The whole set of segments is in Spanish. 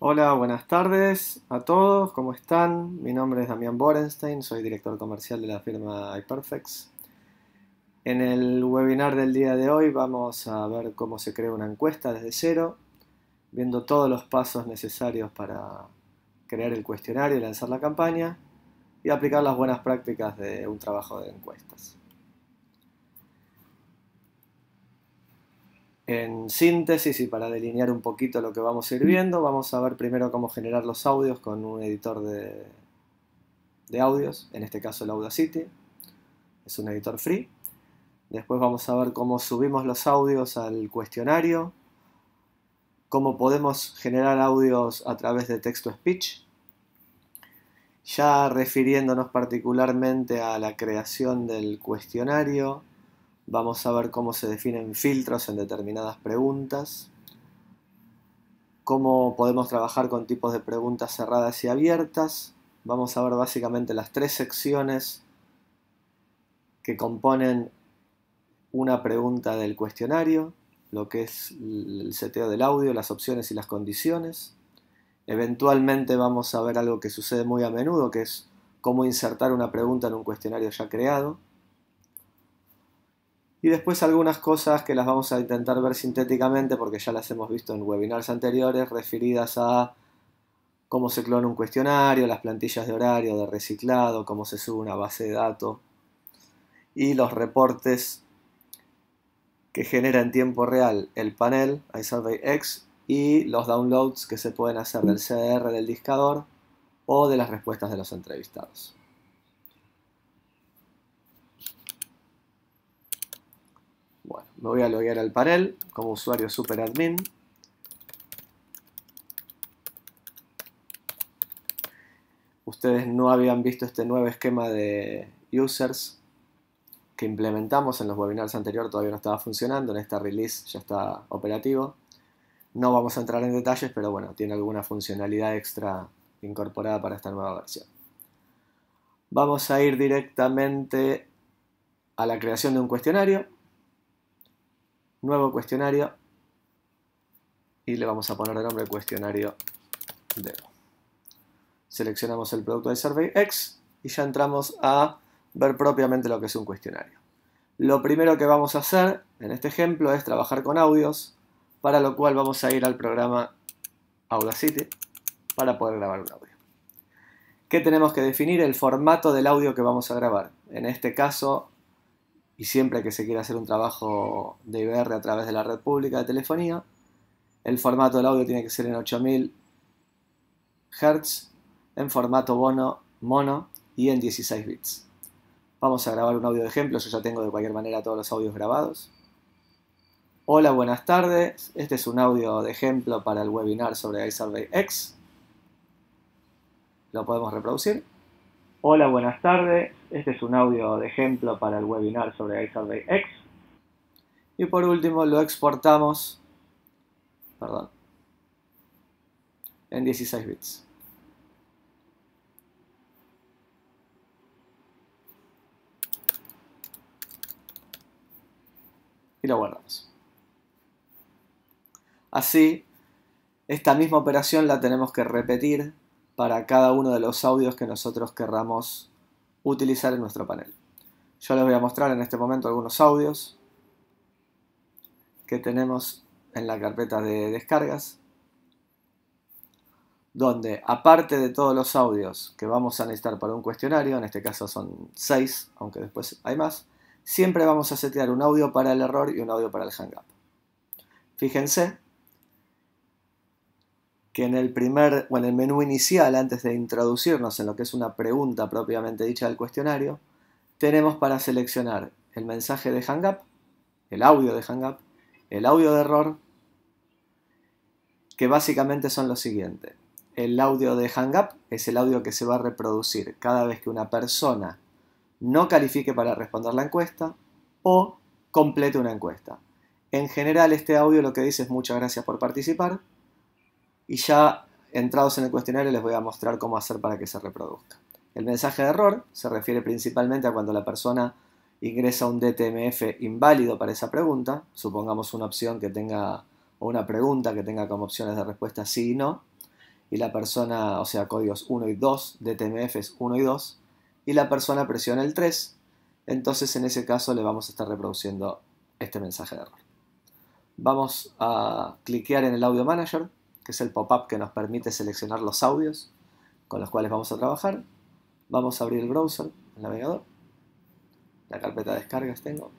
Hola, buenas tardes a todos, ¿cómo están? Mi nombre es Damián Borenstein, soy director comercial de la firma iPerfects. En el webinar del día de hoy vamos a ver cómo se crea una encuesta desde cero, viendo todos los pasos necesarios para crear el cuestionario y lanzar la campaña y aplicar las buenas prácticas de un trabajo de encuestas. En síntesis y para delinear un poquito lo que vamos a ir viendo, vamos a ver primero cómo generar los audios con un editor de audios, en este caso el Audacity, es un editor free. Después vamos a ver cómo subimos los audios al cuestionario, cómo podemos generar audios a través de text-to-speech. Ya refiriéndonos particularmente a la creación del cuestionario, vamos a ver cómo se definen filtros en determinadas preguntas, cómo podemos trabajar con tipos de preguntas cerradas y abiertas. Vamos a ver básicamente las tres secciones que componen una pregunta del cuestionario, lo que es el seteo del audio, las opciones y las condiciones. Eventualmente vamos a ver algo que sucede muy a menudo, que es cómo insertar una pregunta en un cuestionario ya creado. Y después algunas cosas que las vamos a intentar ver sintéticamente porque ya las hemos visto en webinars anteriores referidas a cómo se clona un cuestionario, las plantillas de horario, de reciclado, cómo se sube una base de datos y los reportes que genera en tiempo real el panel iSurveyX y los downloads que se pueden hacer del CDR del discador o de las respuestas de los entrevistados. Bueno, me voy a loguear al panel como usuario superadmin. Ustedes no habían visto este nuevo esquema de users que implementamos en los webinars anteriores, todavía no estaba funcionando, en esta release ya está operativo. No vamos a entrar en detalles, pero bueno, tiene alguna funcionalidad extra incorporada para esta nueva versión. Vamos a ir directamente a la creación de un cuestionario, nuevo cuestionario, y le vamos a poner de nombre cuestionario demo. Seleccionamos el producto de SurveyX y ya entramos a ver propiamente lo que es un cuestionario. Lo primero que vamos a hacer en este ejemplo es trabajar con audios, para lo cual vamos a ir al programa Audacity para poder grabar un audio. ¿Qué tenemos que definir? El formato del audio que vamos a grabar. En este caso, y siempre que se quiera hacer un trabajo de IVR a través de la red pública de telefonía, el formato del audio tiene que ser en 8000 Hz, en formato mono y en 16 bits. Vamos a grabar un audio de ejemplo, yo ya tengo de cualquier manera todos los audios grabados. Hola, buenas tardes, este es un audio de ejemplo para el webinar sobre iSurveyX. Lo podemos reproducir. Hola, buenas tardes, este es un audio de ejemplo para el webinar sobre iSurveyX. Y por último lo exportamos, en 16 bits. Y lo guardamos. Así, esta misma operación la tenemos que repetir para cada uno de los audios que nosotros querramos utilizar en nuestro panel. Yo les voy a mostrar en este momento algunos audios que tenemos en la carpeta de descargas, donde aparte de todos los audios que vamos a necesitar para un cuestionario, en este caso son 6, aunque después hay más, siempre vamos a setear un audio para el error y un audio para el hangup. Fíjense que en el menú inicial, antes de introducirnos en lo que es una pregunta propiamente dicha del cuestionario, tenemos para seleccionar el mensaje de hangup, el audio de hangup, el audio de error, que básicamente son lo siguiente. El audio de hangup es el audio que se va a reproducir cada vez que una persona no califique para responder la encuesta o complete una encuesta. En general este audio lo que dice es muchas gracias por participar y ya entrados en el cuestionario les voy a mostrar cómo hacer para que se reproduzca. El mensaje de error se refiere principalmente a cuando la persona ingresa un DTMF inválido para esa pregunta, supongamos una opción que tenga o una pregunta que tenga como opciones de respuesta sí y no, y la persona, o sea, códigos 1 y 2, DTMFs 1 y 2, y la persona presiona el 3, entonces en ese caso le vamos a estar reproduciendo este mensaje de error. Vamos a cliquear en el Audio Manager, que es el pop-up que nos permite seleccionar los audios con los cuales vamos a trabajar. Vamos a abrir el browser, el navegador. La carpeta de descargas tengo.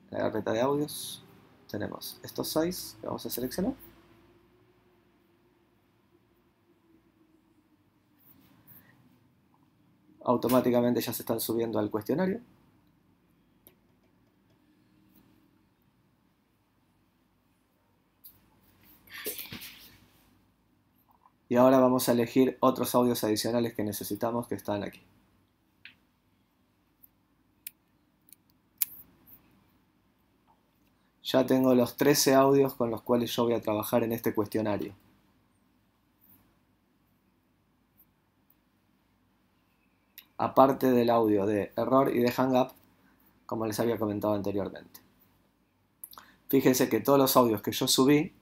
La carpeta de audios. Tenemos estos 6 que vamos a seleccionar. Automáticamente ya se están subiendo al cuestionario. Y ahora vamos a elegir otros audios adicionales que necesitamos que están aquí. Ya tengo los 13 audios con los cuales yo voy a trabajar en este cuestionario. Aparte del audio de error y de hang up, como les había comentado anteriormente. Fíjense que todos los audios que yo subí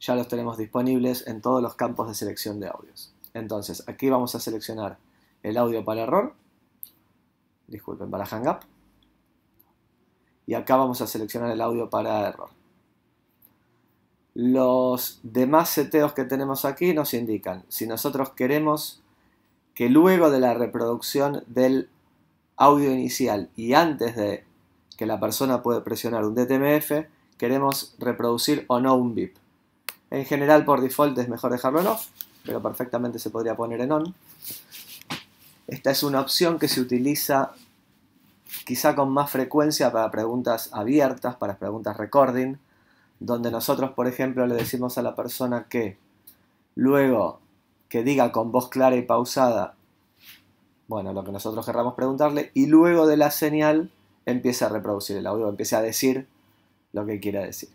ya los tenemos disponibles en todos los campos de selección de audios. Entonces, aquí vamos a seleccionar el audio para error, disculpen, para hang up, y acá vamos a seleccionar el audio para error. Los demás seteos que tenemos aquí nos indican si nosotros queremos que luego de la reproducción del audio inicial y antes de que la persona pueda presionar un DTMF, queremos reproducir o no un beep. En general, por default es mejor dejarlo en off, pero perfectamente se podría poner en on. Esta es una opción que se utiliza quizá con más frecuencia para preguntas abiertas, para preguntas recording, donde nosotros, por ejemplo, le decimos a la persona que luego que diga con voz clara y pausada, bueno, lo que nosotros querramos preguntarle, y luego de la señal empiece a reproducir el audio, empiece a decir lo que quiera decir.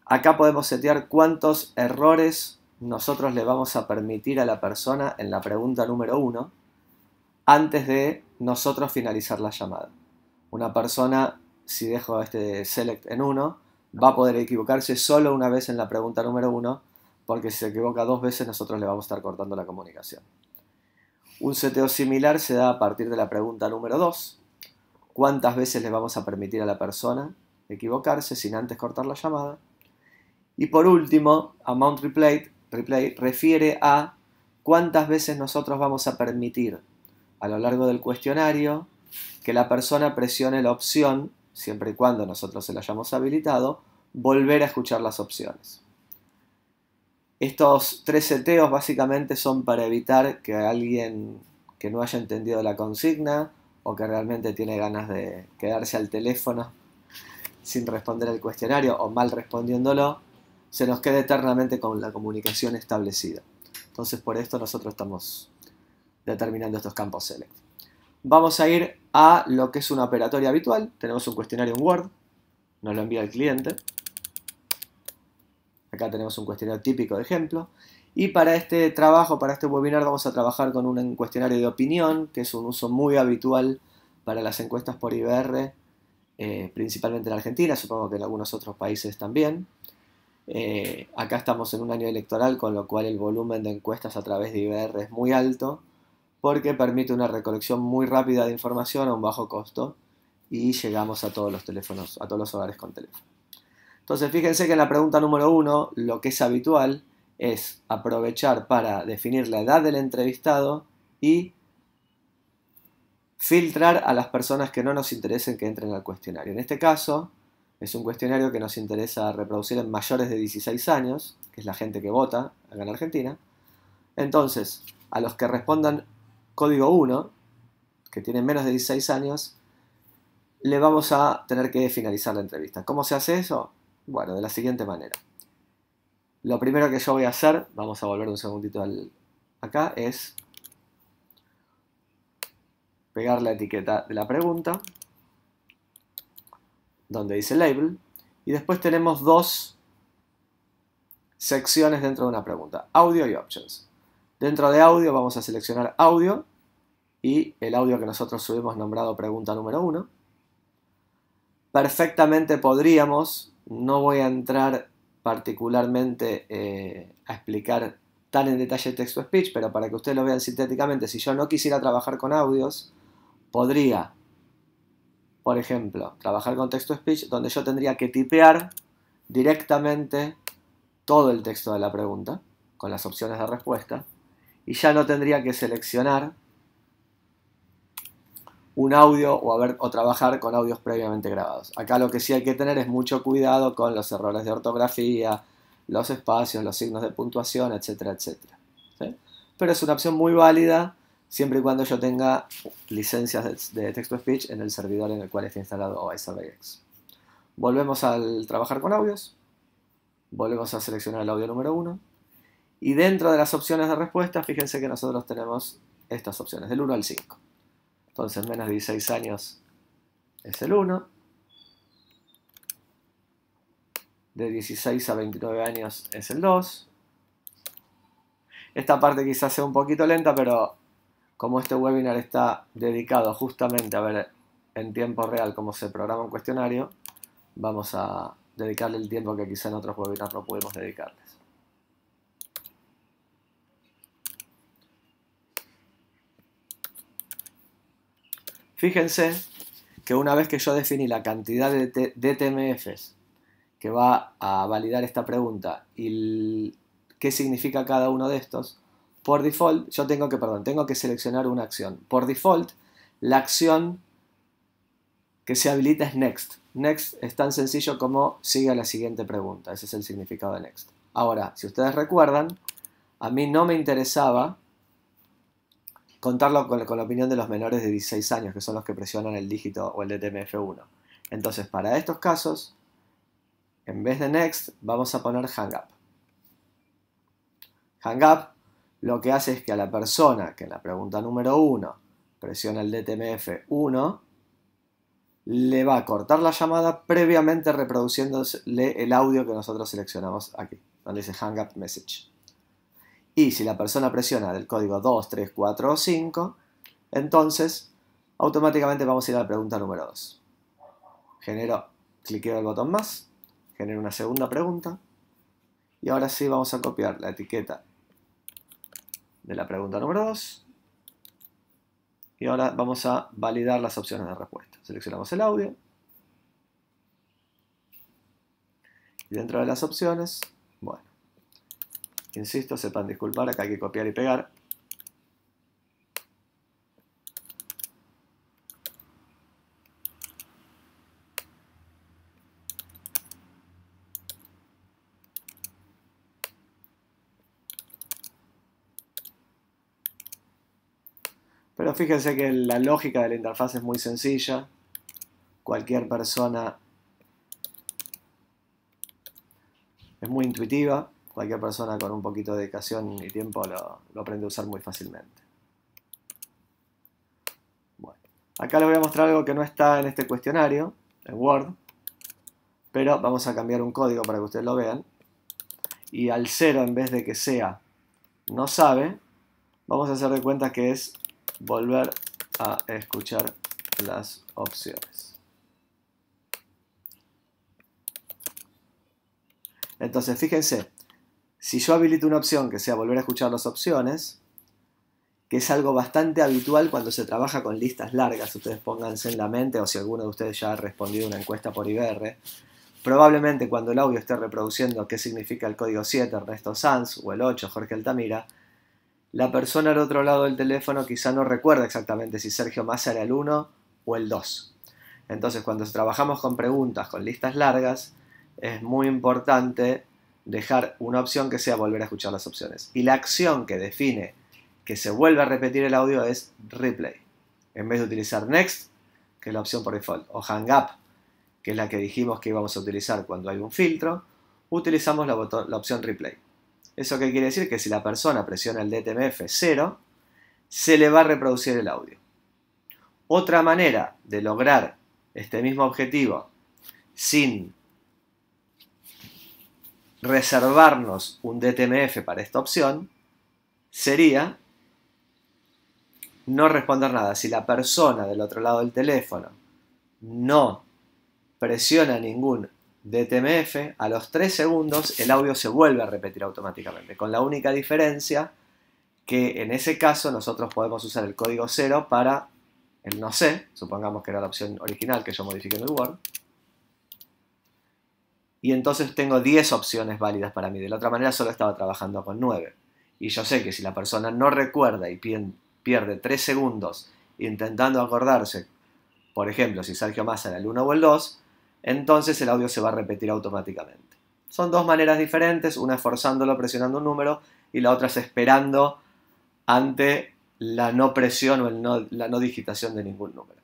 Acá podemos setear cuántos errores nosotros le vamos a permitir a la persona en la pregunta número 1 antes de nosotros finalizar la llamada. Una persona, si dejo este select en 1, va a poder equivocarse solo una vez en la pregunta número 1, porque si se equivoca 2 veces nosotros le vamos a estar cortando la comunicación. Un seteo similar se da a partir de la pregunta número 2. ¿Cuántas veces le vamos a permitir a la persona equivocarse sin antes cortar la llamada? Y por último, amount replay refiere a cuántas veces nosotros vamos a permitir a lo largo del cuestionario que la persona presione la opción, siempre y cuando nosotros se la hayamos habilitado, volver a escuchar las opciones. Estos 3 seteos básicamente son para evitar que alguien que no haya entendido la consigna o que realmente tiene ganas de quedarse al teléfono sin responder el cuestionario o mal respondiéndolo, se nos quede eternamente con la comunicación establecida. Entonces por esto nosotros estamos determinando estos campos select. Vamos a ir a lo que es una operatoria habitual. Tenemos un cuestionario en Word, nos lo envía el cliente. Acá tenemos un cuestionario típico de ejemplo. Y para este trabajo, para este webinar, vamos a trabajar con un cuestionario de opinión, que es un uso muy habitual para las encuestas por IBR, principalmente en Argentina, supongo que en algunos otros países también. Acá estamos en un año electoral, con lo cual el volumen de encuestas a través de IBR es muy alto, porque permite una recolección muy rápida de información a un bajo costo y llegamos a todos los teléfonos, a todos los hogares con teléfono. Entonces fíjense que en la pregunta número 1 lo que es habitual es aprovechar para definir la edad del entrevistado y filtrar a las personas que no nos interesen que entren al cuestionario. En este caso es un cuestionario que nos interesa reproducir en mayores de 16 años, que es la gente que vota acá en Argentina. Entonces, a los que respondan código 1, que tienen menos de 16 años, le vamos a tener que finalizar la entrevista. ¿Cómo se hace eso? Bueno, de la siguiente manera. Lo primero que yo voy a hacer, vamos a volver un segundito acá, es pegar la etiqueta de la pregunta, donde dice label, y después tenemos 2 secciones dentro de una pregunta, audio y options. Dentro de audio vamos a seleccionar audio y el audio que nosotros subimos nombrado pregunta número 1. Perfectamente podríamos, no voy a entrar particularmente a explicar tan en detalle text-to-speech, pero para que ustedes lo vean sintéticamente, si yo no quisiera trabajar con audios, podría, por ejemplo, trabajar con text-to-speech, donde yo tendría que tipear directamente todo el texto de la pregunta, con las opciones de respuesta, y ya no tendría que seleccionar un audio o trabajar con audios previamente grabados. Acá lo que sí hay que tener es mucho cuidado con los errores de ortografía, los espacios, los signos de puntuación, etcétera, etcétera. ¿Sí? Pero es una opción muy válida siempre y cuando yo tenga licencias de text-to-speech en el servidor en el cual esté instalado iSurveyX. Volvemos al trabajar con audios. Volvemos a seleccionar el audio número 1. Y dentro de las opciones de respuesta, fíjense que nosotros tenemos estas opciones, del 1 al 5. Entonces, menos de 16 años es el 1. De 16 a 29 años es el 2. Esta parte quizás sea un poquito lenta, pero como este webinar está dedicado justamente a ver en tiempo real cómo se programa un cuestionario, vamos a dedicarle el tiempo que quizá en otros webinars no pudimos dedicarles. Fíjense que una vez que yo definí la cantidad de DTMFs que va a validar esta pregunta y qué significa cada uno de estos, por default yo tengo que seleccionar una acción. Por default, la acción que se habilita es Next. Next es tan sencillo como sigue a la siguiente pregunta. Ese es el significado de Next. Ahora, si ustedes recuerdan, a mí no me interesaba contarlo con la opinión de los menores de 16 años, que son los que presionan el dígito o el DTMF1. Entonces, para estos casos, en vez de Next, vamos a poner Hang Up. Hang Up lo que hace es que a la persona que en la pregunta número 1 presiona el DTMF1, le va a cortar la llamada previamente reproduciéndole el audio que nosotros seleccionamos aquí, donde dice Hang Up Message. Y si la persona presiona del código 2, 3, 4 o 5, entonces automáticamente vamos a ir a la pregunta número 2. Cliqueo el botón más, genero una segunda pregunta, y ahora sí vamos a copiar la etiqueta de la pregunta número 2, y ahora vamos a validar las opciones de respuesta. Seleccionamos el audio, y dentro de las opciones, bueno, insisto, sepan disculpar, acá hay que copiar y pegar. Pero fíjense que la lógica de la interfaz es muy sencilla. Cualquier persona es muy intuitiva. Cualquier persona con un poquito de dedicación y tiempo lo aprende a usar muy fácilmente. Bueno, acá les voy a mostrar algo que no está en este cuestionario, en Word. Pero vamos a cambiar un código para que ustedes lo vean. Y al 0, en vez de que sea no sabe, vamos a hacer de cuenta que es volver a escuchar las opciones. Entonces, fíjense, si yo habilito una opción que sea volver a escuchar las opciones, que es algo bastante habitual cuando se trabaja con listas largas, ustedes pónganse en la mente, o si alguno de ustedes ya ha respondido una encuesta por IBR, probablemente cuando el audio esté reproduciendo qué significa el código 7, Ernesto Sanz, o el 8, Jorge Altamira, la persona al otro lado del teléfono quizá no recuerda exactamente si Sergio Massa era el 1 o el 2. Entonces, cuando trabajamos con preguntas, con listas largas, es muy importante dejar una opción que sea volver a escuchar las opciones. Y la acción que define que se vuelve a repetir el audio es Replay. En vez de utilizar Next, que es la opción por default, o Hang Up, que es la que dijimos que íbamos a utilizar cuando hay un filtro, utilizamos la opción Replay. ¿Eso qué quiere decir? Que si la persona presiona el DTMF 0, se le va a reproducir el audio. Otra manera de lograr este mismo objetivo sin reservarnos un DTMF para esta opción sería no responder nada. Si la persona del otro lado del teléfono no presiona ningún de TMF, a los 3 segundos el audio se vuelve a repetir automáticamente, con la única diferencia que en ese caso nosotros podemos usar el código 0 para el no sé, supongamos que era la opción original que yo modifiqué en el Word, y entonces tengo 10 opciones válidas para mí. De la otra manera solo estaba trabajando con 9. Y yo sé que si la persona no recuerda y pierde 3 segundos intentando acordarse, por ejemplo, si Sergio Massa era el 1 o el 2, entonces el audio se va a repetir automáticamente. Son dos maneras diferentes, una es forzándolo presionando un número y la otra es esperando ante la no presión o la no digitación de ningún número.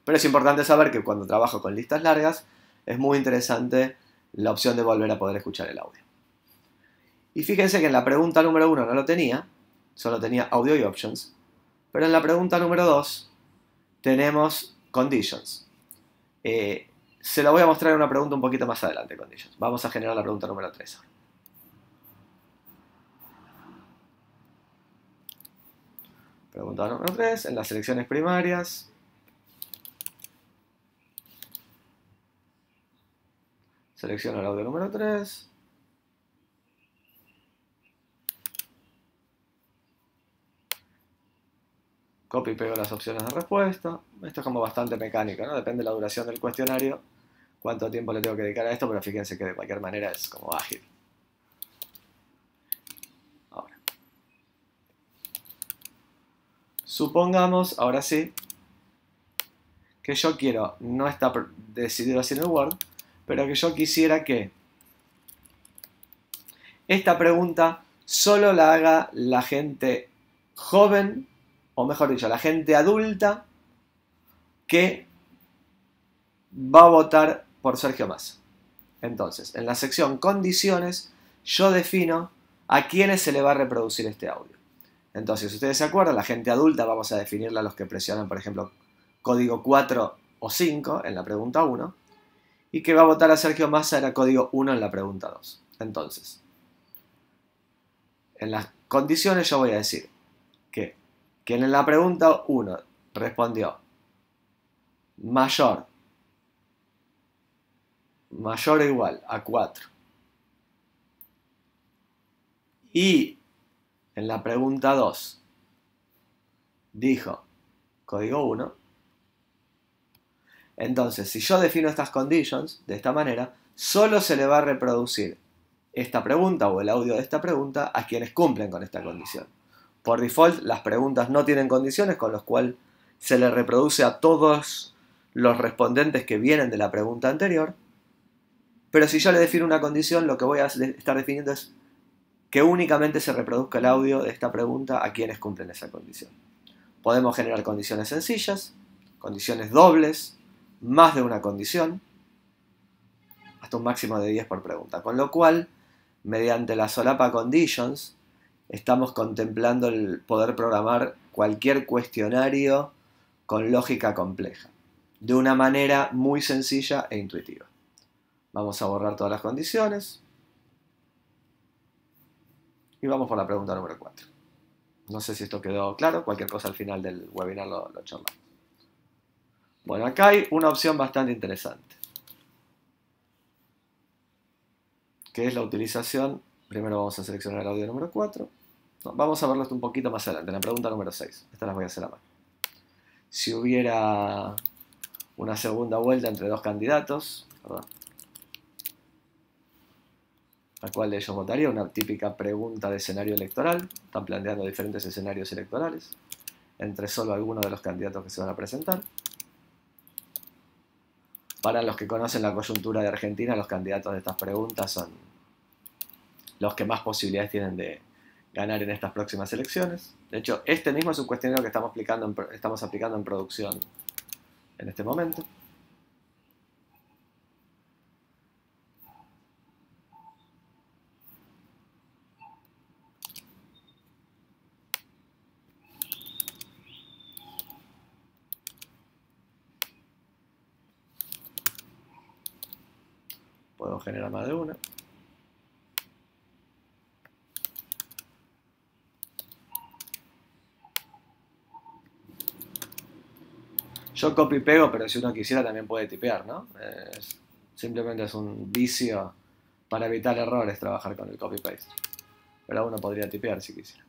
Pero es importante saber que cuando trabajo con listas largas es muy interesante la opción de volver a poder escuchar el audio. Y fíjense que en la pregunta número 1 no lo tenía, solo tenía audio y options, pero en la pregunta número 2 tenemos conditions. Se lo voy a mostrar en una pregunta un poquito más adelante, conditions. Vamos a generar la pregunta número 3 ahora. Pregunta número 3, en las selecciones primarias. Selecciono el audio número 3. Copio y pego las opciones de respuesta. Esto es como bastante mecánico, ¿no? Depende de la duración del cuestionario, cuánto tiempo le tengo que dedicar a esto, pero fíjense que de cualquier manera es como ágil. Ahora. Supongamos, ahora sí, que yo quiero, no está decidido así en el Word, pero que yo quisiera que esta pregunta solo la haga la gente joven, o mejor dicho, la gente adulta que va a votar por Sergio Massa. Entonces, en la sección condiciones, yo defino a quiénes se le va a reproducir este audio. Entonces, si ustedes se acuerdan, la gente adulta vamos a definirla a los que presionan, por ejemplo, código 4 o 5 en la pregunta 1, y que va a votar a Sergio Massa era código 1 en la pregunta 2. Entonces, en las condiciones yo voy a decir que quien en la pregunta 1 respondió mayor o igual a 4 y en la pregunta 2 dijo código 1, entonces si yo defino estas conditions de esta manera, solo se le va a reproducir esta pregunta o el audio de esta pregunta a quienes cumplen con esta condición. Por default las preguntas no tienen condiciones, con lo cual se le reproduce a todos los respondentes que vienen de la pregunta anterior. Pero si yo le defino una condición, lo que voy a estar definiendo es que únicamente se reproduzca el audio de esta pregunta a quienes cumplen esa condición. Podemos generar condiciones sencillas, condiciones dobles, más de una condición, hasta un máximo de 10 por pregunta. Con lo cual, mediante la solapa conditions, estamos contemplando el poder programar cualquier cuestionario con lógica compleja, de una manera muy sencilla e intuitiva. Vamos a borrar todas las condiciones y vamos por la pregunta número 4. No sé si esto quedó claro, cualquier cosa al final del webinar lo charlamos. Bueno, acá hay una opción bastante interesante, que es la utilización. Primero vamos a seleccionar el audio número 4. No, vamos a verlo un poquito más adelante, en la pregunta número 6. Estas las voy a hacer a mano. Si hubiera una segunda vuelta entre dos candidatos, perdón, ¿a cuál de ellos votaría? Una típica pregunta de escenario electoral. Están planteando diferentes escenarios electorales entre solo algunos de los candidatos que se van a presentar. Para los que conocen la coyuntura de Argentina, los candidatos de estas preguntas son los que más posibilidades tienen de ganar en estas próximas elecciones. De hecho, este mismo es un cuestionario que estamos aplicando en producción en este momento. Puedo generar más de una. Yo copio y pego, pero si uno quisiera también puede tipear, ¿no? Simplemente es un vicio para evitar errores trabajar con el copy-paste. Pero uno podría tipear si quisiera.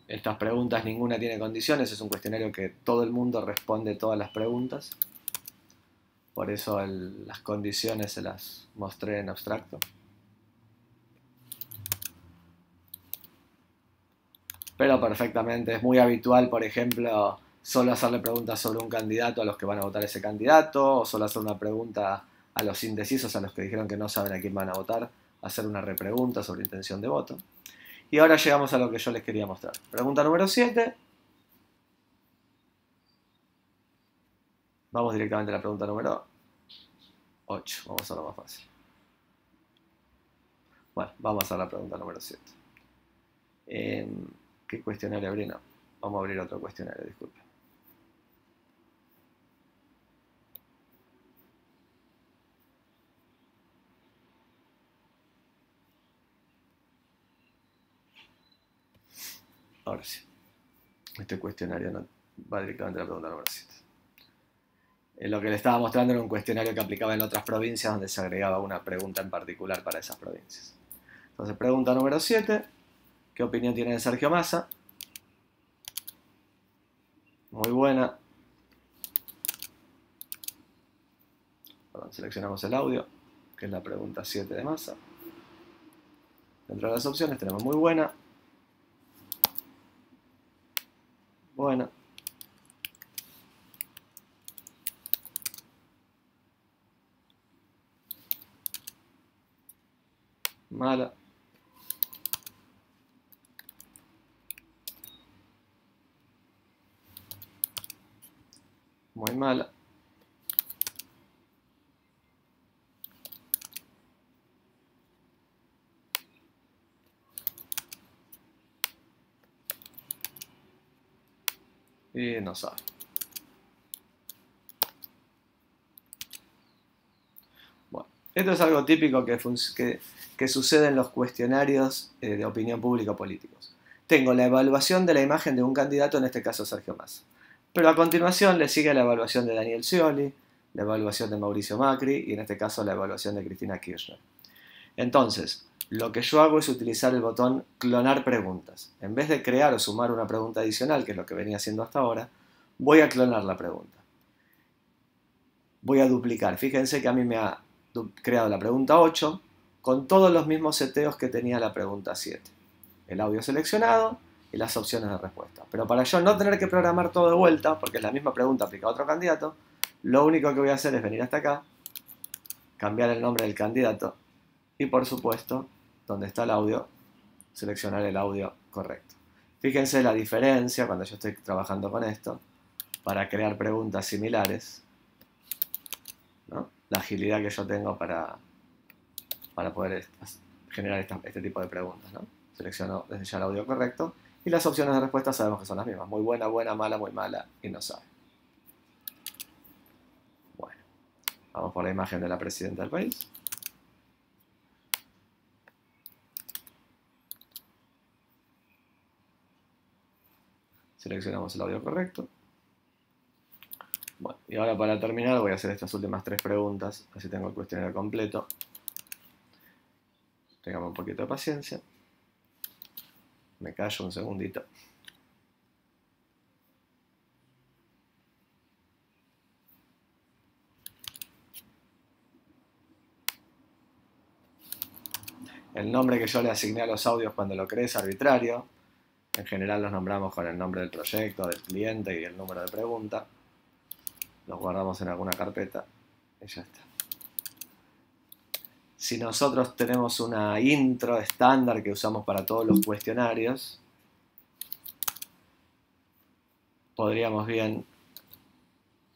Estas preguntas ninguna tiene condiciones, es un cuestionario que todo el mundo responde todas las preguntas. Por eso las condiciones se las mostré en abstracto. Pero perfectamente es muy habitual, por ejemplo, solo hacerle preguntas sobre un candidato a los que van a votar ese candidato, o solo hacer una pregunta a los indecisos, a los que dijeron que no saben a quién van a votar, hacer una repregunta sobre intención de voto. Y ahora llegamos a lo que yo les quería mostrar. Pregunta número 7. Vamos directamente a la pregunta número 8. Vamos a hacerlo más fácil. Bueno, vamos a hacer la pregunta número 7. ¿Qué cuestionario abrí? No. Vamos a abrir otro cuestionario, disculpen. Ahora sí. Este cuestionario no va directamente a la pregunta número 7. Lo que le estaba mostrando era un cuestionario que aplicaba en otras provincias donde se agregaba una pregunta en particular para esas provincias. Entonces, pregunta número 7. ¿Qué opinión tiene de Sergio Massa? Muy buena. Perdón, seleccionamos el audio, que es la pregunta 7 de Massa. Dentro de las opciones tenemos muy buena, buena, mala, muy mala, y no sabe. Bueno, esto es algo típico que sucede en los cuestionarios de opinión pública políticos. Tengo la evaluación de la imagen de un candidato, en este caso Sergio Massa. Pero a continuación le sigue la evaluación de Daniel Scioli, la evaluación de Mauricio Macri y en este caso la evaluación de Cristina Kirchner. Entonces, lo que yo hago es utilizar el botón clonar preguntas. En vez de crear o sumar una pregunta adicional, que es lo que venía haciendo hasta ahora, voy a clonar la pregunta. Voy a duplicar. Fíjense que a mí me ha creado la pregunta 8 con todos los mismos seteos que tenía la pregunta 7. El audio seleccionado y las opciones de respuesta. Pero para yo no tener que programar todo de vuelta, porque es la misma pregunta aplicada a otro candidato, lo único que voy a hacer es venir hasta acá, cambiar el nombre del candidato y por supuesto, donde está el audio, seleccionar el audio correcto. Fíjense la diferencia cuando yo estoy trabajando con esto para crear preguntas similares, ¿no? La agilidad que yo tengo para poder generar este tipo de preguntas, ¿no? Selecciono desde ya el audio correcto y las opciones de respuesta sabemos que son las mismas. Muy buena, buena, mala, muy mala y no sabe. Bueno, vamos por la imagen de la presidenta del país. Seleccionamos el audio correcto. Bueno, y ahora para terminar voy a hacer estas últimas 3 preguntas, así tengo el cuestionario completo. Tengamos un poquito de paciencia. Me callo un segundito. El nombre que yo le asigné a los audios cuando lo creé es arbitrario. En general los nombramos con el nombre del proyecto, del cliente y el número de pregunta. Los guardamos en alguna carpeta y ya está. Si nosotros tenemos una intro estándar que usamos para todos los cuestionarios, podríamos bien,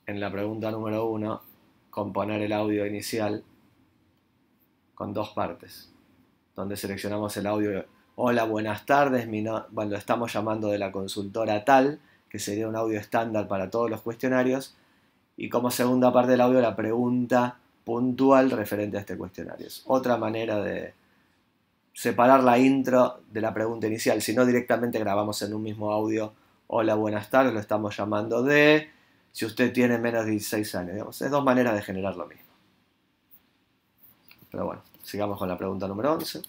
en la pregunta número 1, componer el audio inicial con 2 partes, donde seleccionamos el audio: hola, buenas tardes, lo estamos llamando de la consultora tal, que sería un audio estándar para todos los cuestionarios, y como segunda parte del audio la pregunta puntual referente a este cuestionario. Es otra manera de separar la intro de la pregunta inicial, si no directamente grabamos en un mismo audio: hola, buenas tardes, lo estamos llamando de si usted tiene menos de 16 años. Digamos, es dos maneras de generar lo mismo. Pero bueno, sigamos con la pregunta número 11.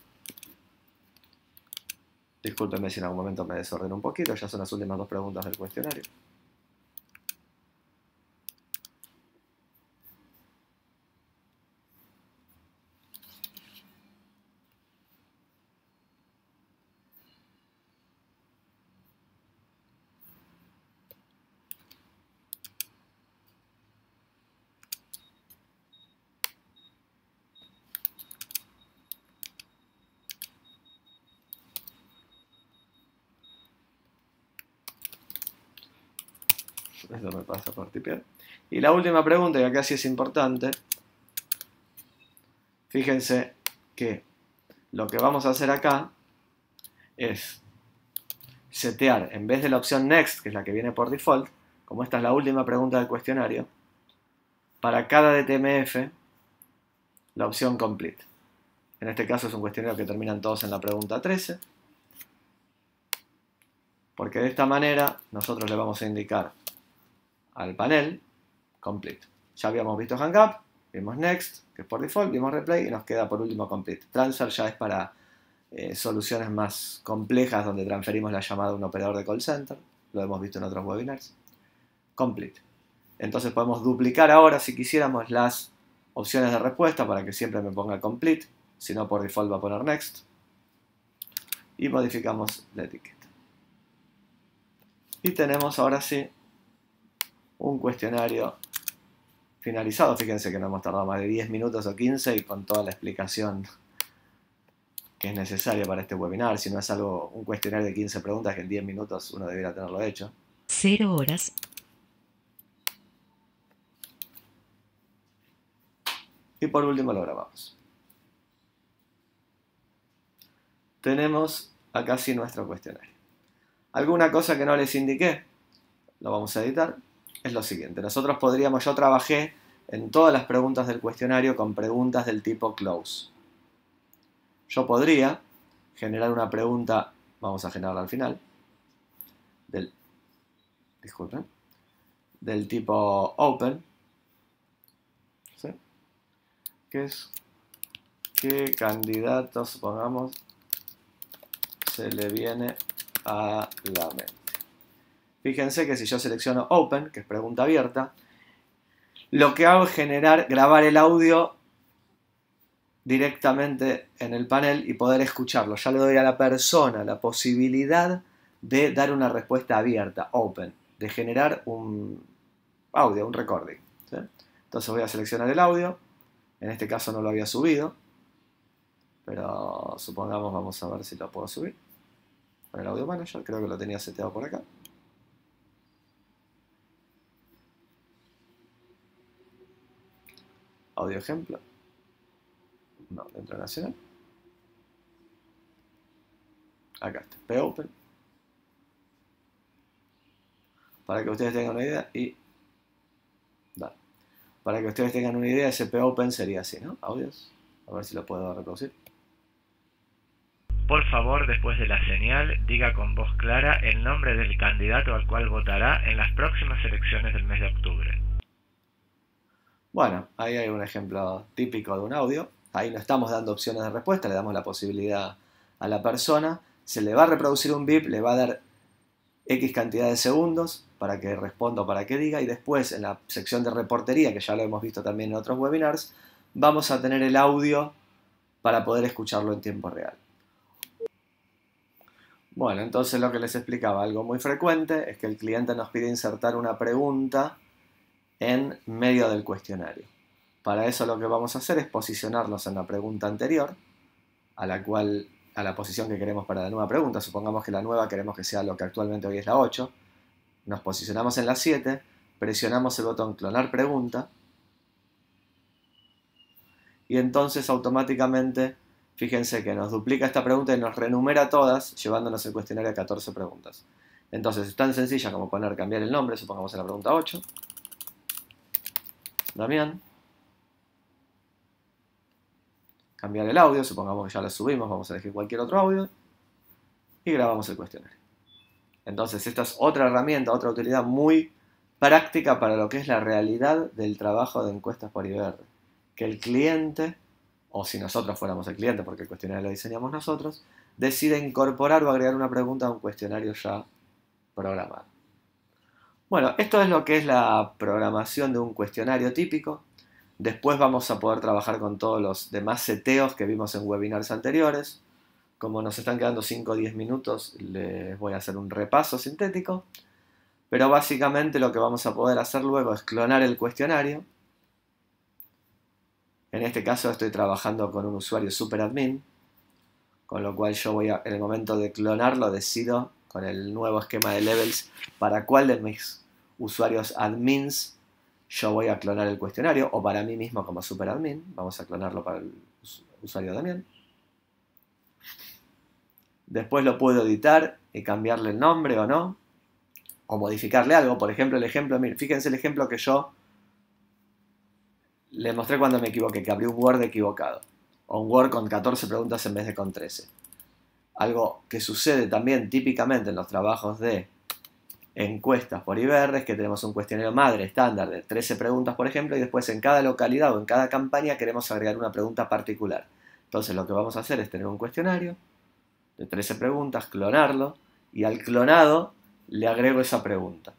Discúlpenme si en algún momento me desordeno un poquito, ya son las últimas dos preguntas del cuestionario. Eso me pasa por tipear. Y la última pregunta, y acá sí es importante. Fíjense que lo que vamos a hacer acá es setear, en vez de la opción Next, que es la que viene por default, como esta es la última pregunta del cuestionario, para cada DTMF, la opción Complete. En este caso es un cuestionario que terminan todos en la pregunta 13. Porque de esta manera nosotros le vamos a indicar al panel Complete. Ya habíamos visto Hang Up, vimos Next, que es por default, vimos Replay y nos queda por último Complete. Transfer ya es para soluciones más complejas donde transferimos la llamada a un operador de call center. Lo hemos visto en otros webinars. Complete. Entonces podemos duplicar ahora, si quisiéramos, las opciones de respuesta para que siempre me ponga Complete. Si no, por default va a poner Next. Y modificamos la etiqueta. Y tenemos ahora sí un cuestionario finalizado. Fíjense que no hemos tardado más de 10 minutos o 15 y con toda la explicación que es necesaria para este webinar. Si no es un cuestionario de 15 preguntas que en 10 minutos uno debiera tenerlo hecho. 0 horas. Y por último lo grabamos. Tenemos acá sí nuestro cuestionario. ¿Alguna cosa que no les indiqué? Lo vamos a editar. Es lo siguiente. Nosotros podríamos, yo trabajé en todas las preguntas del cuestionario con preguntas del tipo close. Yo podría generar una pregunta, vamos a generarla al final, del tipo open, ¿sí? Que es qué candidato, supongamos, se le viene a la mente. Fíjense que si yo selecciono open, que es pregunta abierta, lo que hago es grabar el audio directamente en el panel y poder escucharlo. Ya le doy a la persona la posibilidad de dar una respuesta abierta, open, de generar un audio, un recording, ¿sí? Entonces voy a seleccionar el audio. En este caso no lo había subido, pero supongamos, vamos a ver si lo puedo subir. Con el Audio Manager, creo que lo tenía seteado por acá. Audio ejemplo. No, dentro de Nacional. Acá está, popen. Para que ustedes tengan una idea y... Dale. Para que ustedes tengan una idea, ese popen sería así, ¿no? Audios. A ver si lo puedo reproducir. Por favor, después de la señal, diga con voz clara el nombre del candidato al cual votará en las próximas elecciones del mes de octubre. Bueno, ahí hay un ejemplo típico de un audio. Ahí no estamos dando opciones de respuesta, le damos la posibilidad a la persona. Se le va a reproducir un bip, le va a dar X cantidad de segundos para que responda o para que diga. Y después, en la sección de reportería, que ya lo hemos visto también en otros webinars, vamos a tener el audio para poder escucharlo en tiempo real. Bueno, entonces lo que les explicaba, algo muy frecuente, es que el cliente nos pide insertar una pregunta en medio del cuestionario. Para eso lo que vamos a hacer es posicionarnos en la pregunta anterior, a la posición que queremos para la nueva pregunta. Supongamos que la nueva queremos que sea lo que actualmente hoy es la 8. Nos posicionamos en la 7, presionamos el botón clonar pregunta, y entonces automáticamente, fíjense que nos duplica esta pregunta y nos renumera todas, llevándonos el cuestionario a 14 preguntas. Entonces es tan sencilla como cambiar el nombre, supongamos en la pregunta 8, Damián. Cambiar el audio, supongamos que ya lo subimos, vamos a elegir cualquier otro audio y grabamos el cuestionario. Entonces esta es otra herramienta, otra utilidad muy práctica para lo que es la realidad del trabajo de encuestas por IBR. Que el cliente, o si nosotros fuéramos el cliente, porque el cuestionario lo diseñamos nosotros, decide incorporar o agregar una pregunta a un cuestionario ya programado. Bueno, esto es lo que es la programación de un cuestionario típico. Después vamos a poder trabajar con todos los demás seteos que vimos en webinars anteriores. Como nos están quedando 5 o 10 minutos, les voy a hacer un repaso sintético. Pero básicamente lo que vamos a poder hacer luego es clonar el cuestionario. En este caso estoy trabajando con un usuario superadmin, con lo cual yo en el momento de clonarlo decido con el nuevo esquema de levels para cuál de mis usuarios admins yo voy a clonar el cuestionario, o para mí mismo como superadmin. Vamos a clonarlo para el usuario Damián. Después lo puedo editar y cambiarle el nombre o no, o modificarle algo. Por ejemplo, fíjense el ejemplo que yo les mostré cuando me equivoqué, que abrí un Word equivocado, o un Word con 14 preguntas en vez de con 13. Algo que sucede también típicamente en los trabajos de encuestas por IBR es que tenemos un cuestionario madre estándar de 13 preguntas, por ejemplo, y después en cada localidad o en cada campaña queremos agregar una pregunta particular. Entonces lo que vamos a hacer es tener un cuestionario de 13 preguntas, clonarlo, y al clonado le agrego esa pregunta,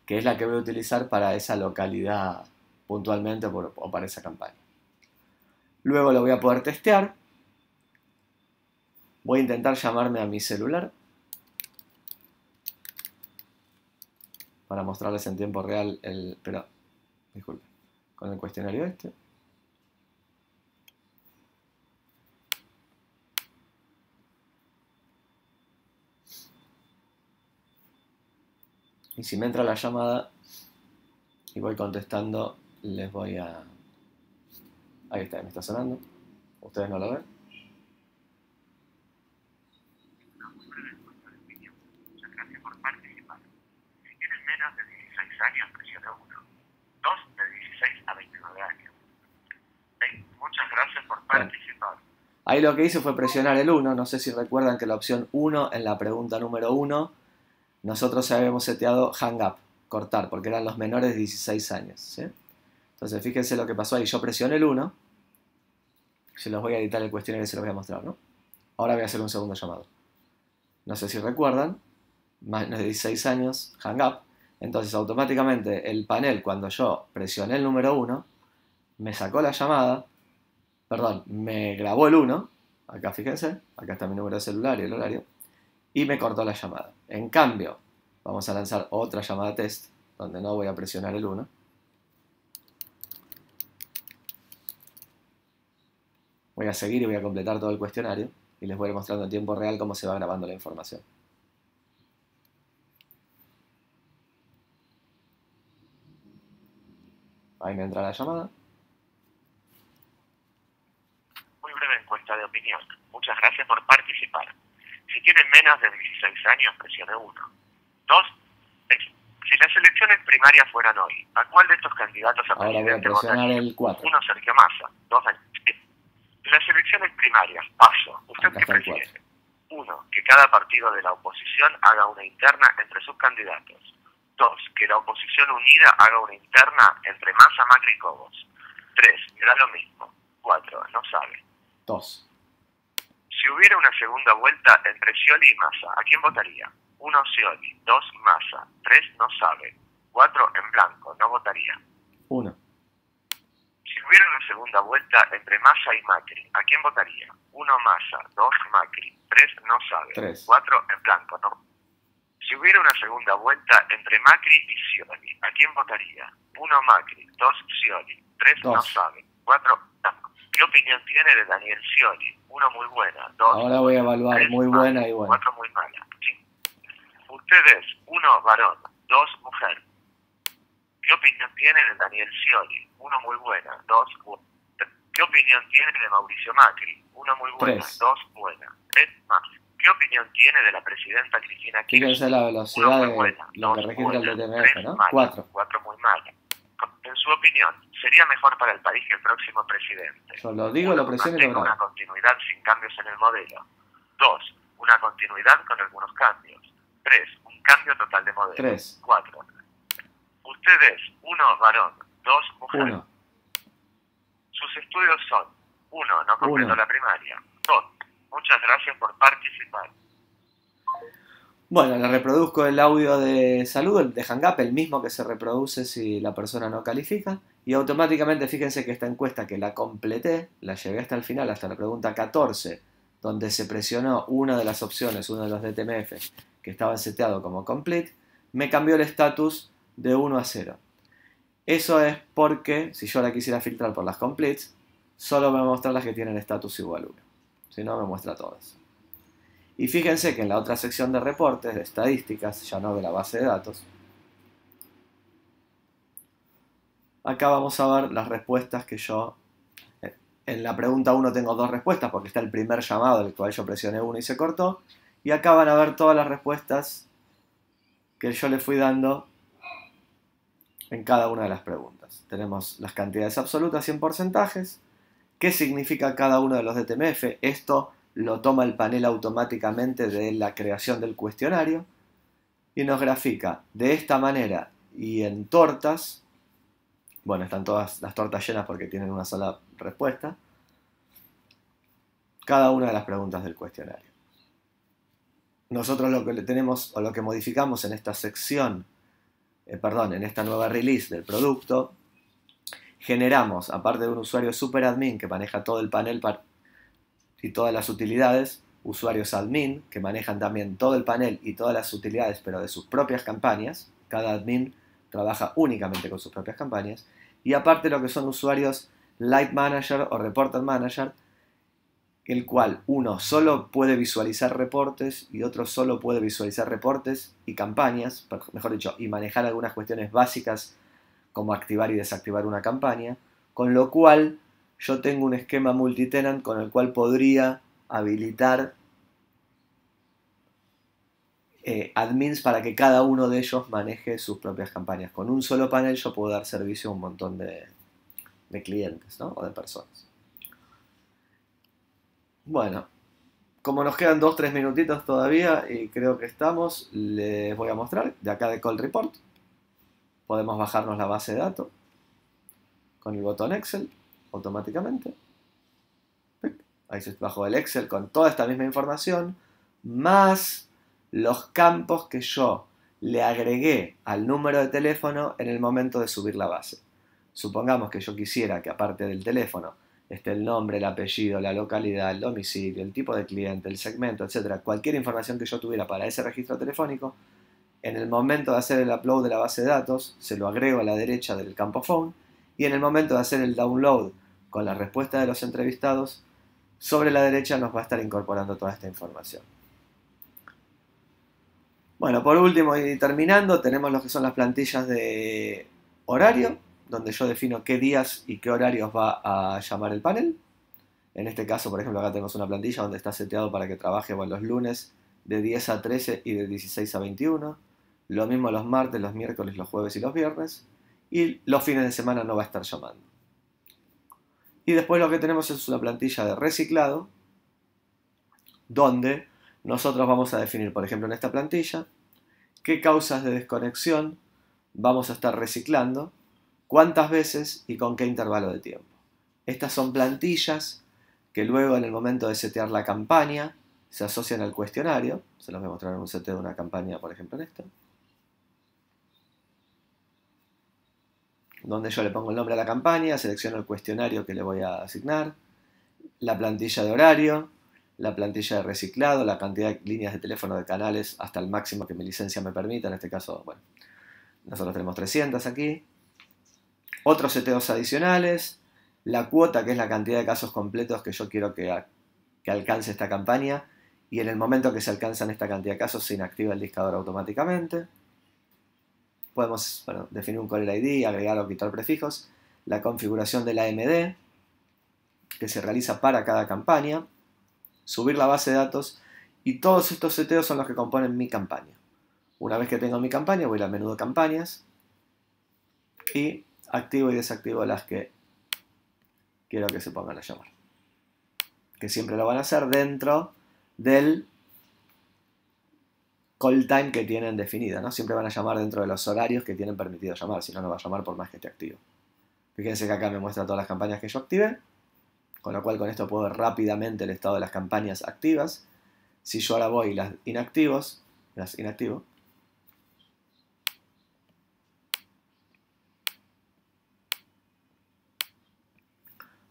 que es la que voy a utilizar para esa localidad puntualmente o para esa campaña. Luego lo voy a poder testear. Voy a intentar llamarme a mi celular para mostrarles en tiempo real disculpe, con el cuestionario este. Y si me entra la llamada y voy contestando, les voy a... Ahí está, me está sonando. ¿Ustedes no lo ven? Muchas gracias por participar. Si tienen menos de 16 años, presione 1. 2 de 16 a 29 años. Muchas gracias por participar. Ahí lo que hice fue presionar el 1. No sé si recuerdan que la opción 1 en la pregunta número 1, nosotros habíamos seteado hang up, cortar, porque eran los menores de 16 años, ¿sí? Entonces fíjense lo que pasó ahí. Yo presioné el 1. Se los voy a editar el cuestionario y se los voy a mostrar, ¿no? Ahora voy a hacer un segundo llamado. No sé si recuerdan, más de 16 años, hang up. Entonces automáticamente el panel, cuando yo presioné el número 1, me sacó la llamada, perdón, me grabó el 1, acá fíjense, acá está mi número de celular y el horario, y me cortó la llamada. En cambio, vamos a lanzar otra llamada test, donde no voy a presionar el 1. Voy a seguir y voy a completar todo el cuestionario, y les voy a ir mostrando en tiempo real cómo se va grabando la información. Ahí me entra la llamada. Muy breve encuesta de opinión. Muchas gracias por participar. Si tienen menos de 16 años, presione 1. 2. Si las elecciones primarias fueran hoy, ¿a cuál de estos candidatos a presidente votaría? El 4. 1. Sergio Massa. 2. Las elecciones primarias, paso. ¿Usted qué prefiere? 1. Que cada partido de la oposición haga una interna entre sus candidatos. 2. Que la oposición unida haga una interna entre Massa, Macri y Cobos. 3. Me da lo mismo. 4. No sabe. 2. Si hubiera una segunda vuelta entre Scioli y Massa, ¿a quién votaría? 1. Scioli. 2. Massa. 3. No sabe. 4. En blanco. No votaría. 1. Si hubiera una segunda vuelta entre Massa y Macri, ¿a quién votaría? 1. Massa. 2. Macri. 3. No sabe. 3. 4. En blanco. No. Si hubiera una segunda vuelta entre Macri y Scioli, ¿a quién votaría? 1. Macri. 2. Scioli. 3. No sabe. 4. Blanco. ¿Qué opinión tiene de Daniel Scioli? 1. Muy buena. 2. Ahora voy a evaluar 3, muy mala, buena y buena. 4. Muy mala. Sí. Usted es 1. Varón. 2. Mujer. ¿Qué opinión tiene de Daniel Scioli? 1. Muy buena. 2. buena. ¿Qué opinión tiene de Mauricio Macri? 1. Muy buena. 3. 2. Buena. 3. Más. ¿Qué opinión tiene de la presidenta Cristina Kirchner? Fíjense la velocidad de buena, lo que registra el DTMF, ¿no? 4. 4 muy mala. En su opinión, ¿sería mejor para el país que el próximo presidente? Yo lo digo, lo presiono y lo mantenga grabo. una continuidad sin cambios en el modelo. 2. Una continuidad con algunos cambios. 3. Un cambio total de modelo. 3. 4. Usted es 1 varón, 2 mujer. 1. Sus estudios son 1. No completó Uno. la primaria. 2. Muchas gracias por participar. Bueno, le reproduzco el audio de salud, el de Hang Up, el mismo que se reproduce si la persona no califica. Y automáticamente, fíjense que esta encuesta que la completé, la llevé hasta el final, hasta la pregunta 14, donde se presionó una de las opciones, uno de los DTMF, que estaba seteado como complete, me cambió el estatus de 1 a 0. Eso es porque, si yo la quisiera filtrar por las completes, solo me va a mostrar las que tienen estatus igual a 1. Si no, me muestra todas. Y fíjense que en la otra sección de reportes, de estadísticas, ya no de la base de datos, acá vamos a ver las respuestas que yo... En la pregunta 1 tengo 2 respuestas porque está el primer llamado, el cual yo presioné 1 y se cortó. Y acá van a ver todas las respuestas que yo le fui dando en cada una de las preguntas. Tenemos las cantidades absolutas y en porcentajes. ¿Qué significa cada uno de los DTMF? Esto lo toma el panel automáticamente de la creación del cuestionario y nos grafica de esta manera y en tortas. Bueno, están todas las tortas llenas porque tienen una sola respuesta. Cada una de las preguntas del cuestionario. Nosotros lo que tenemos o lo que modificamos en esta sección, en esta nueva release del producto, generamos, aparte de un usuario superadmin que maneja todo el panel y todas las utilidades, usuarios admin que manejan también todo el panel y todas las utilidades, pero de sus propias campañas. Cada admin trabaja únicamente con sus propias campañas. Y aparte lo que son usuarios Light Manager o Reporter Manager, el cual uno solo puede visualizar reportes y otro solo puede visualizar reportes y campañas, mejor dicho, y manejar algunas cuestiones básicas como activar y desactivar una campaña, con lo cual yo tengo un esquema multitenant con el cual podría habilitar admins para que cada uno de ellos maneje sus propias campañas. Con un solo panel yo puedo dar servicio a un montón de clientes, ¿no? O de personas. Bueno, como nos quedan 2-3 minutitos todavía y creo que estamos, les voy a mostrar de acá de Call Report. Podemos bajarnos la base de datos con el botón Excel automáticamente. Ahí se bajó el Excel con toda esta misma información, más los campos que yo le agregué al número de teléfono en el momento de subir la base. Supongamos que yo quisiera que aparte del teléfono esté el nombre, el apellido, la localidad, el domicilio, el tipo de cliente, el segmento, etc. Cualquier información que yo tuviera para ese registro telefónico, en el momento de hacer el upload de la base de datos, se lo agrego a la derecha del campo phone, y en el momento de hacer el download con la respuesta de los entrevistados, sobre la derecha nos va a estar incorporando toda esta información. Bueno, por último y terminando, tenemos lo que son las plantillas de horario, donde yo defino qué días y qué horarios va a llamar el panel. En este caso, por ejemplo, acá tenemos una plantilla donde está seteado para que trabaje los lunes de 10 a 13 y de 16 a 21. Lo mismo los martes, los miércoles, los jueves y los viernes. Y los fines de semana no va a estar llamando. Y después lo que tenemos es una plantilla de reciclado, donde nosotros vamos a definir, por ejemplo, en esta plantilla, qué causas de desconexión vamos a estar reciclando, cuántas veces y con qué intervalo de tiempo. Estas son plantillas que luego en el momento de setear la campaña se asocian al cuestionario. Se los voy a mostrar en un seteo de una campaña, por ejemplo, en esta, donde yo le pongo el nombre a la campaña, selecciono el cuestionario que le voy a asignar, la plantilla de horario, la plantilla de reciclado, la cantidad de líneas de teléfono de canales hasta el máximo que mi licencia me permita. En este caso, bueno, nosotros tenemos 300 aquí. Otros seteos adicionales, la cuota, que es la cantidad de casos completos que yo quiero que alcance esta campaña, y en el momento que se alcanzan esta cantidad de casos se inactiva el discador automáticamente. Podemos definir un caller ID, agregar o quitar prefijos, la configuración de la AMD que se realiza para cada campaña, subir la base de datos, y todos estos seteos son los que componen mi campaña. Una vez que tengo mi campaña, voy al menú de campañas y activo y desactivo las que quiero que se pongan a llamar, que siempre lo van a hacer dentro del call time que tienen definida, ¿no? Siempre van a llamar dentro de los horarios que tienen permitido llamar, si no, no va a llamar por más que esté activo. Fíjense que acá me muestra todas las campañas que yo active, con lo cual con esto puedo ver rápidamente el estado de las campañas activas. Si yo ahora voy y las inactivo,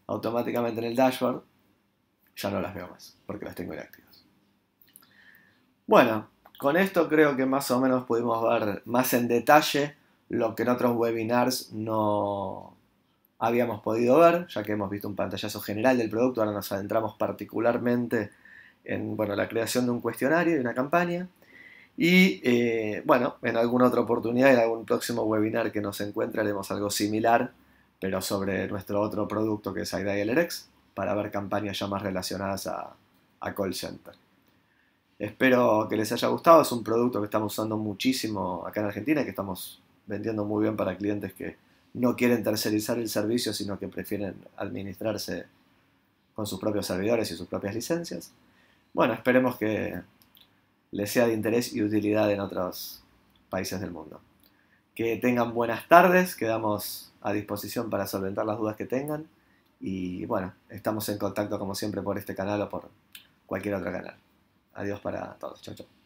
automáticamente en el dashboard ya no las veo más, porque las tengo inactivas. Bueno, con esto creo que más o menos pudimos ver más en detalle lo que en otros webinars no habíamos podido ver, ya que hemos visto un pantallazo general del producto. Ahora nos adentramos particularmente en la creación de un cuestionario y una campaña. Y bueno, en alguna otra oportunidad, en algún próximo webinar que nos encuentre, haremos algo similar, pero sobre nuestro otro producto que es iDialerX, para ver campañas ya más relacionadas a call center. Espero que les haya gustado. Es un producto que estamos usando muchísimo acá en Argentina y que estamos vendiendo muy bien para clientes que no quieren tercerizar el servicio, sino que prefieren administrarse con sus propios servidores y sus propias licencias. Bueno, esperemos que les sea de interés y utilidad en otros países del mundo. Que tengan buenas tardes, quedamos a disposición para solventar las dudas que tengan. Y bueno, estamos en contacto como siempre por este canal o por cualquier otro canal. Adiós para todos. Chau, chau.